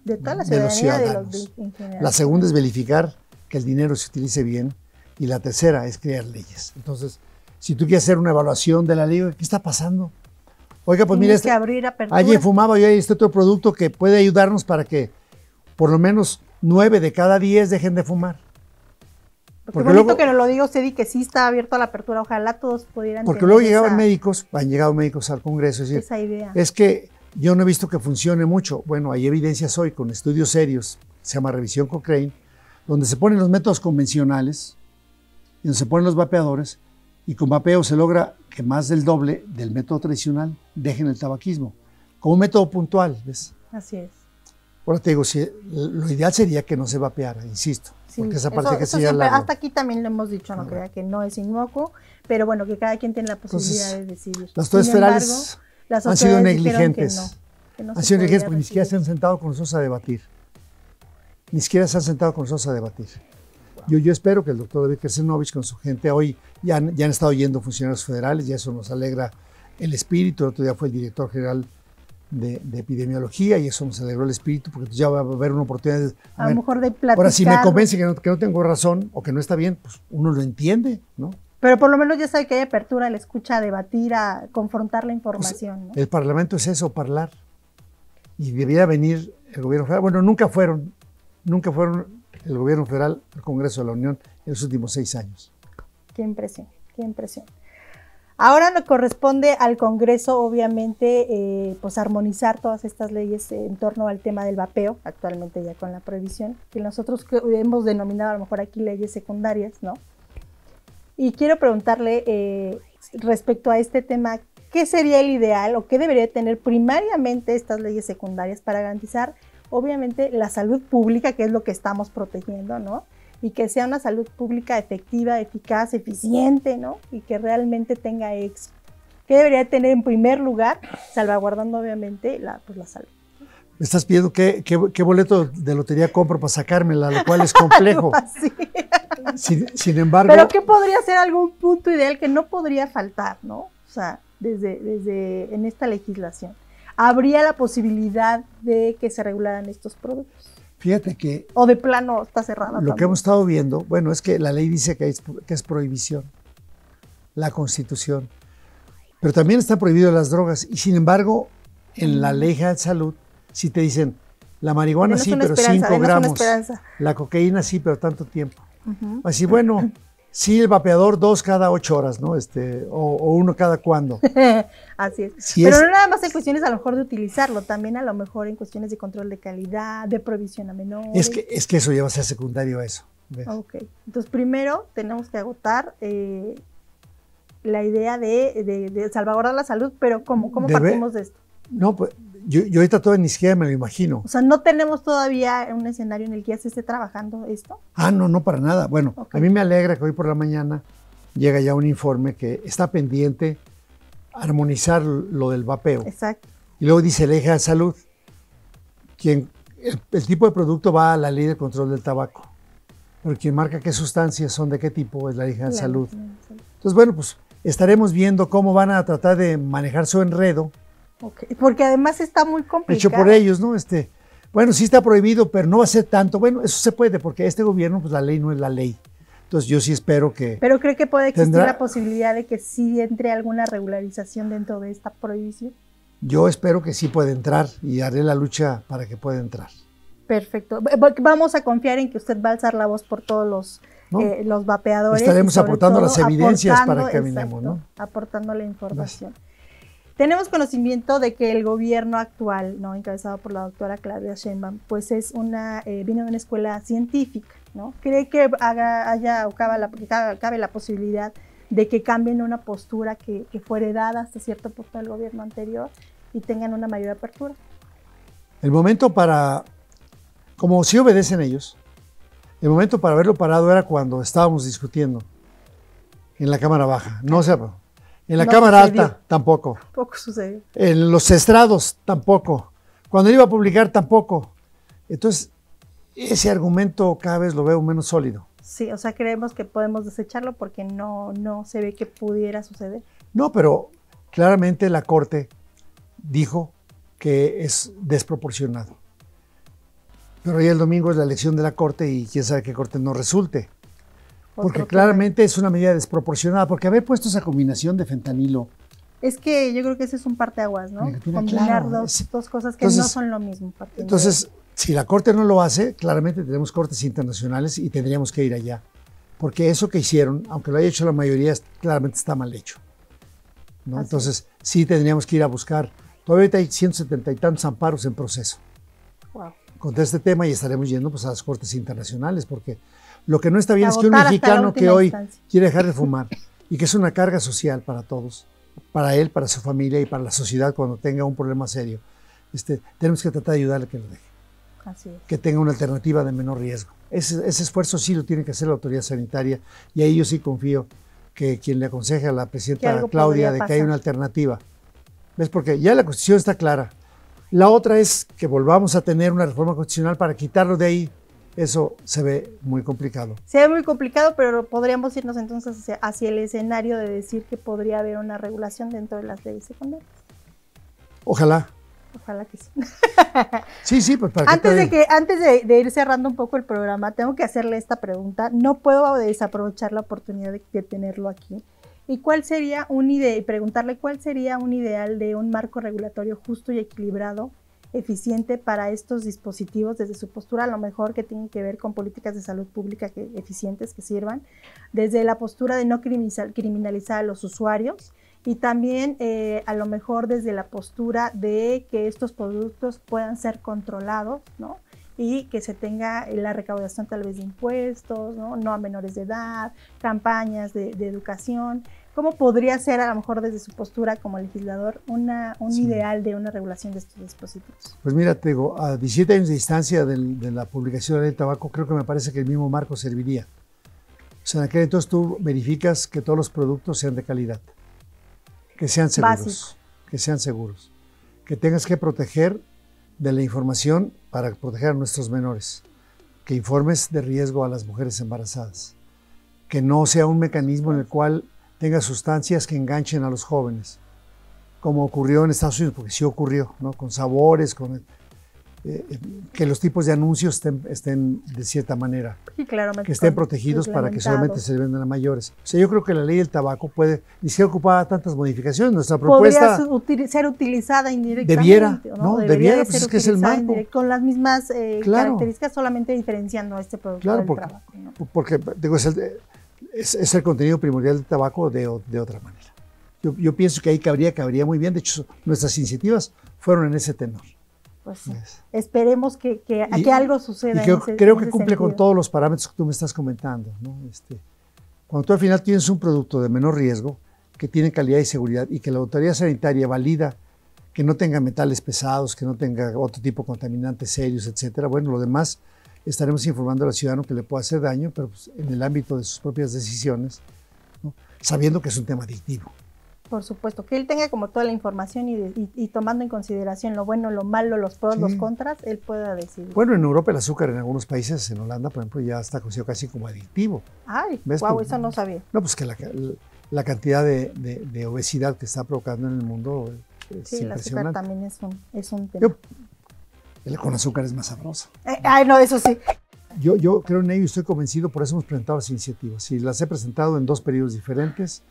de toda la de los ciudadanos. La segunda es verificar que el dinero se utilice bien y la tercera es crear leyes. Entonces, si tú quieres hacer una evaluación de la ley, ¿qué está pasando? Oiga, pues mira, ayer fumaba y hay este otro producto que puede ayudarnos para que por lo menos 9 de cada 10 dejen de fumar. Porque bonito luego, que nos lo diga usted y que sí está abierto a la apertura, ojalá todos pudieran. Porque luego llegaban médicos, han llegado médicos al Congreso, es decir, esa idea. Es que yo no he visto que funcione mucho. Bueno, hay evidencias hoy con estudios serios, se llama Revisión Cochrane, donde se ponen los métodos convencionales, y donde se ponen los vapeadores, y con vapeo se logra que más del doble del método tradicional dejen el tabaquismo, como un método puntual, ¿ves? Así es. Ahora te digo, lo ideal sería que no se vapeara, insisto, sí, porque esa parte eso siempre, hasta aquí también lo hemos dicho, no crea que no es inocuo, pero bueno, que cada quien tiene la posibilidad de decidir. Las autoridades federales han sido negligentes, han sido negligentes porque ni siquiera se han sentado con nosotros a debatir. Ni siquiera se han sentado con nosotros a debatir. Yo espero que el doctor David Kersenovich con su gente hoy ya han estado yendo funcionarios federales y eso nos alegra el espíritu. El otro día fue el director general de epidemiología y eso nos alegró el espíritu porque ya va a haber una oportunidad a lo mejor de platicar. Ahora, si me convence que no tengo razón o que no está bien, pues uno lo entiende, ¿no? Pero por lo menos ya sabe que hay apertura a la escucha, a debatir, a confrontar la información, ¿no? El Parlamento es eso, hablar. Y debería venir el gobierno federal. Bueno, nunca fueron el gobierno federal al Congreso de la Unión en los últimos 6 años. Qué impresión, qué impresión. Ahora nos corresponde al Congreso, obviamente, pues armonizar todas estas leyes en torno al tema del vapeo, actualmente ya con la prohibición, que nosotros hemos denominado a lo mejor aquí leyes secundarias, ¿no? Y quiero preguntarle respecto a este tema, ¿qué sería el ideal o qué debería tener primariamente estas leyes secundarias para garantizar, obviamente, la salud pública, que es lo que estamos protegiendo, ¿no? Y que sea una salud pública efectiva, eficaz, eficiente, ¿no? Y que realmente tenga éxito. ¿Qué debería tener en primer lugar, salvaguardando obviamente la salud? Me estás pidiendo qué boleto de lotería compro para sacármela, lo cual es complejo. Sin embargo... Pero ¿qué podría ser algún punto ideal que no podría faltar, ¿no? O sea, desde en esta legislación. ¿Habría la posibilidad de que se regularan estos productos? Fíjate que... O de plano está cerrada. Lo también. Que hemos estado viendo, bueno, es que la ley dice que es prohibición, la Constitución, pero también están prohibidas las drogas y sin embargo, en la ley de salud, sí te dicen, la marihuana sí, pero 5 gramos, la cocaína sí, pero tanto tiempo. Así, bueno, sí, el vapeador 2 cada 8 horas, ¿no? O 1 cada cuándo. Así es. Sí, pero no nada más en cuestiones a lo mejor de utilizarlo, también a lo mejor en cuestiones de control de calidad, de provisión a menores. Es que eso ya va a ser secundario a eso. ¿Ves? Ok. Entonces, primero tenemos que agotar la idea de salvaguardar la salud, pero ¿cómo partimos de esto? No, pues yo ahorita todavía ni siquiera me lo imagino. O sea, ¿no tenemos todavía un escenario en el que ya se esté trabajando esto? No, para nada. Bueno, a mí me alegra que hoy por la mañana llega ya un informe que está pendiente armonizar lo del vapeo. Exacto. Y luego dice la ley de salud, el tipo de producto va a la ley de control del tabaco, pero quien marca qué sustancias son de qué tipo es la ley de salud. Entonces, bueno, pues estaremos viendo cómo van a tratar de manejar su enredo. Okay. Porque además está muy complicado. Hecho por ellos, ¿no? Bueno, sí está prohibido, pero no va a ser tanto. Bueno, eso se puede, porque este gobierno, pues la ley no es la ley. Entonces yo sí espero que... ¿Pero cree que puede existir la posibilidad de que sí entre alguna regularización dentro de esta prohibición? Yo espero que sí pueda entrar y haré la lucha para que pueda entrar. Perfecto. Vamos a confiar en que usted va a alzar la voz por todos los vapeadores. Estaremos aportando las evidencias para que caminemos, ¿no? Aportando la información. Gracias. Tenemos conocimiento de que el gobierno actual, ¿no? Encabezado por la doctora Claudia Sheinbaum, pues viene de una escuela científica, ¿no? ¿Cree que cabe la posibilidad de que cambien una postura que fue heredada hasta cierto punto del gobierno anterior y tengan una mayor apertura? El momento como sí obedecen ellos, el momento para haberlo parado era cuando estábamos discutiendo en la Cámara Baja. No, o sea, en la Cámara Alta tampoco. Poco sucedió. En los estrados tampoco. Cuando iba a publicar tampoco. Entonces, ese argumento cada vez lo veo menos sólido. Sí, o sea, creemos que podemos desecharlo porque no se ve que pudiera suceder. No, pero claramente la Corte dijo que es desproporcionado. Pero hoy el domingo es la elección de la Corte y quién sabe qué Corte no resulte. Porque claramente es una medida desproporcionada, porque haber puesto esa combinación de fentanilo. Es que yo creo que ese es un parteaguas, ¿no? Combinar dos cosas que no son lo mismo. Entonces, si la Corte no lo hace, claramente tenemos cortes internacionales y tendríamos que ir allá. Porque eso que hicieron, aunque lo haya hecho la mayoría, claramente está mal hecho, ¿no? Entonces, sí tendríamos que ir a buscar. Todavía hay 170 y tantos amparos en proceso. Wow. Contra este tema y estaremos yendo pues, a las cortes internacionales, porque lo que no está bien es que un mexicano que hoy quiere dejar de fumar y que es una carga social para todos, para él, para su familia y para la sociedad cuando tenga un problema serio, tenemos que tratar de ayudarle a que lo deje. Así es. Que tenga una alternativa de menor riesgo. Ese esfuerzo sí lo tiene que hacer la autoridad sanitaria y ahí yo sí confío que quien le aconseje a la presidenta Claudia de que hay una alternativa. ¿Ves? Porque ya la Constitución está clara. La otra es que volvamos a tener una reforma constitucional para quitarlo de ahí. Eso se ve muy complicado. Se ve muy complicado, pero podríamos irnos entonces hacia el escenario de decir que podría haber una regulación dentro de las leyes secundarias. Ojalá. Ojalá que sí. Sí, pues para antes de ir cerrando un poco el programa, tengo que hacerle esta pregunta. No puedo desaprovechar la oportunidad de tenerlo aquí. ¿Y preguntarle cuál sería un ideal de un marco regulatorio justo y equilibrado, eficiente para estos dispositivos desde su postura, a lo mejor que tienen que ver con políticas de salud pública eficientes que sirvan, desde la postura de no criminalizar a los usuarios y también a lo mejor desde la postura de que estos productos puedan ser controlados, ¿no? Y que se tenga la recaudación tal vez de impuestos, no a menores de edad, campañas de educación. ¿Cómo podría ser a lo mejor desde su postura como legislador un ideal de una regulación de estos dispositivos? Pues mira, te digo, a 17 años de distancia de la publicación de la ley del tabaco, creo que me parece que el mismo marco serviría. O sea, en aquel entonces tú verificas que todos los productos sean de calidad, que sean seguros, que tengas que proteger de la información para proteger a nuestros menores, que informes de riesgo a las mujeres embarazadas, que no sea un mecanismo en el cual tenga sustancias que enganchen a los jóvenes, como ocurrió en Estados Unidos, porque sí ocurrió, ¿no? Con sabores, que los tipos de anuncios estén de cierta manera, sí, que estén protegidos para que solamente se vendan a mayores. O sea, yo creo que la ley del tabaco puede ni siquiera ocupar tantas modificaciones. Nuestra propuesta podría ser utilizada indirectamente. Debiera, pues es que es el marco. Con las mismas características, solamente diferenciando este producto del tabaco, ¿no? Porque digo, es el contenido primordial del tabaco de otra manera. Yo pienso que ahí cabría muy bien. De hecho, nuestras iniciativas fueron en ese tenor. Pues sí. Esperemos que algo suceda. Y creo que cumple con todos los parámetros que tú me estás comentando, ¿no? Cuando tú al final tienes un producto de menor riesgo, que tiene calidad y seguridad, y que la autoridad sanitaria valida que no tenga metales pesados, que no tenga otro tipo de contaminantes serios, etcétera, bueno, lo demás estaremos informando al ciudadano que le puede hacer daño, pero pues, en el ámbito de sus propias decisiones, ¿no? Sabiendo que es un tema adictivo. Por supuesto, que él tenga como toda la información y tomando en consideración lo bueno, lo malo, los pros, los contras, él pueda decidir. Bueno, en Europa el azúcar en algunos países, en Holanda, por ejemplo, ya está considerado casi como adictivo. Ay, wow, eso no sabía. No, pues que la cantidad de obesidad que está provocando en el mundo es el azúcar también es un tema. Con azúcar es más sabroso. No, eso sí. Yo creo en ello y estoy convencido, por eso hemos presentado las iniciativas. Y las he presentado en 2 periodos diferentes.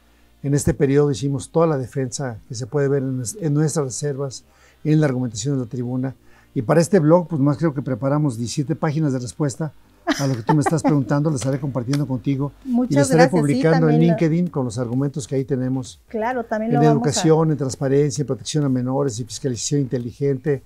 En este periodo hicimos toda la defensa que se puede ver en nuestras reservas, en la argumentación de la tribuna. Y para este blog, pues más creo que preparamos 17 páginas de respuesta a lo que tú me estás preguntando. Las estaré compartiendo contigo. Muchas y las estaré gracias. publicando en LinkedIn con los argumentos que ahí tenemos. Claro, también en educación, en transparencia, en protección a menores y fiscalización inteligente,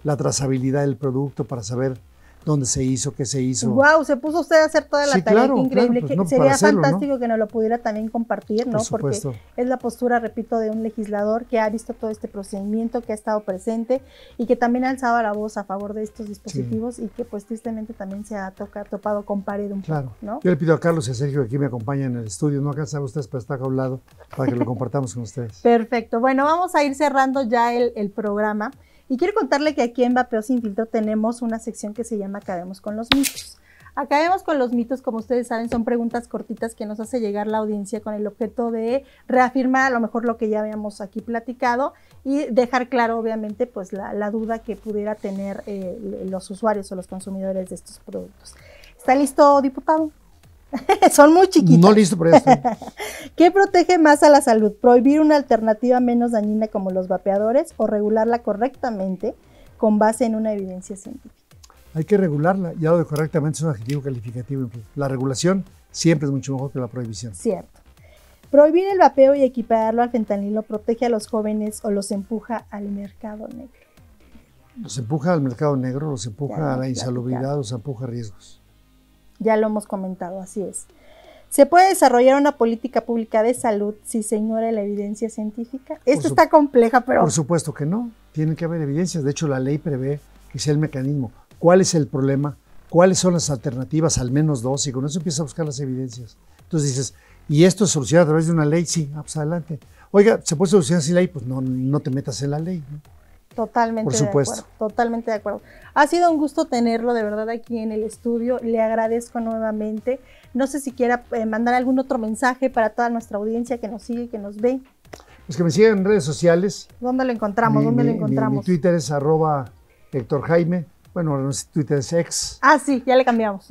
la trazabilidad del producto para saber dónde se hizo, qué se hizo. Wow, se puso usted a hacer toda la tarea, claro, qué increíble, claro, pues que no, sería hacerlo, fantástico, ¿no? que nos lo pudiera también compartir, ¿no? Porque es la postura, repito, de un legislador que ha visto todo este procedimiento, que ha estado presente y que también ha alzado la voz a favor de estos dispositivos y que pues tristemente también se ha topado con pared un poco, ¿no? Yo le pido a Carlos y a Sergio que aquí me acompañen en el estudio, no alcanzan ustedes para estar a un lado, para que lo compartamos con ustedes. Perfecto, bueno, vamos a ir cerrando ya el programa. Y quiero contarle que aquí en Vapeo Sin Filtro tenemos una sección que se llama Acabemos con los mitos. Acabemos con los mitos, como ustedes saben, son preguntas cortitas que nos hace llegar la audiencia con el objeto de reafirmar a lo mejor lo que ya habíamos aquí platicado y dejar claro, obviamente, pues la duda que pudiera tener los usuarios o los consumidores de estos productos. ¿Está listo, diputado? Son muy chiquitos. No listo, pero ya estoy. ¿Qué protege más a la salud? ¿Prohibir una alternativa menos dañina como los vapeadores o regularla correctamente con base en una evidencia científica? Hay que regularla, ya lo de correctamente es un adjetivo calificativo. La regulación siempre es mucho mejor que la prohibición. Cierto. ¿Prohibir el vapeo y equipararlo al fentanilo protege a los jóvenes o los empuja al mercado negro? Los empuja al mercado negro, los empuja a la insalubridad, los empuja a riesgos. Ya lo hemos comentado, así es. ¿Se puede desarrollar una política pública de salud si se ignora la evidencia científica? Esto está compleja, pero... Por supuesto que no, tiene que haber evidencias. De hecho, la ley prevé que sea el mecanismo. ¿Cuál es el problema? ¿Cuáles son las alternativas? Al menos dos, y con eso empieza a buscar las evidencias. Entonces dices, ¿y esto se soluciona a través de una ley? Sí, pues adelante. Oiga, ¿se puede solucionar sin ley? Pues no te metas en la ley, ¿no? Totalmente Por supuesto. de acuerdo, totalmente de acuerdo. Ha sido un gusto tenerlo de verdad aquí en el estudio, le agradezco nuevamente. No sé si quiera mandar algún otro mensaje para toda nuestra audiencia que nos sigue, que nos ve. Pues que me sigan en redes sociales. ¿Dónde lo encontramos? ¿Dónde lo encontramos? Mi Twitter es @HéctorJaime. Bueno, no sé, Twitter es X. Ah, sí, ya le cambiamos.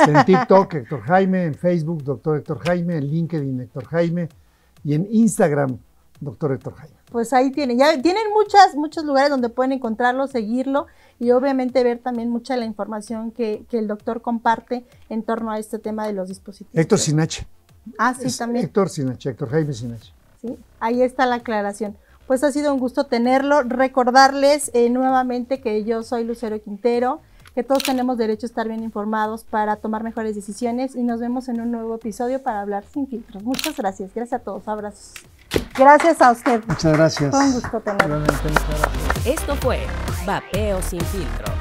En TikTok, Héctor Jaime, en Facebook, Dr. Héctor Jaime, en LinkedIn, Héctor Jaime, y en Instagram, Dr. Héctor Jaime. Pues ahí tienen, ya tienen muchos lugares donde pueden encontrarlo, seguirlo y obviamente ver también mucha la información que el doctor comparte en torno a este tema de los dispositivos. Héctor sin H. Ah, sí, también. Héctor sin H, Héctor Jaime sin H. Sí, ahí está la aclaración. Pues ha sido un gusto tenerlo, recordarles nuevamente que yo soy Lucero Quintero, que todos tenemos derecho a estar bien informados para tomar mejores decisiones y nos vemos en un nuevo episodio para hablar sin filtros. Muchas gracias, gracias a todos, abrazos. Gracias a usted. Muchas gracias. Fue un gusto tenerlo. Esto fue Vapeo Sin Filtro.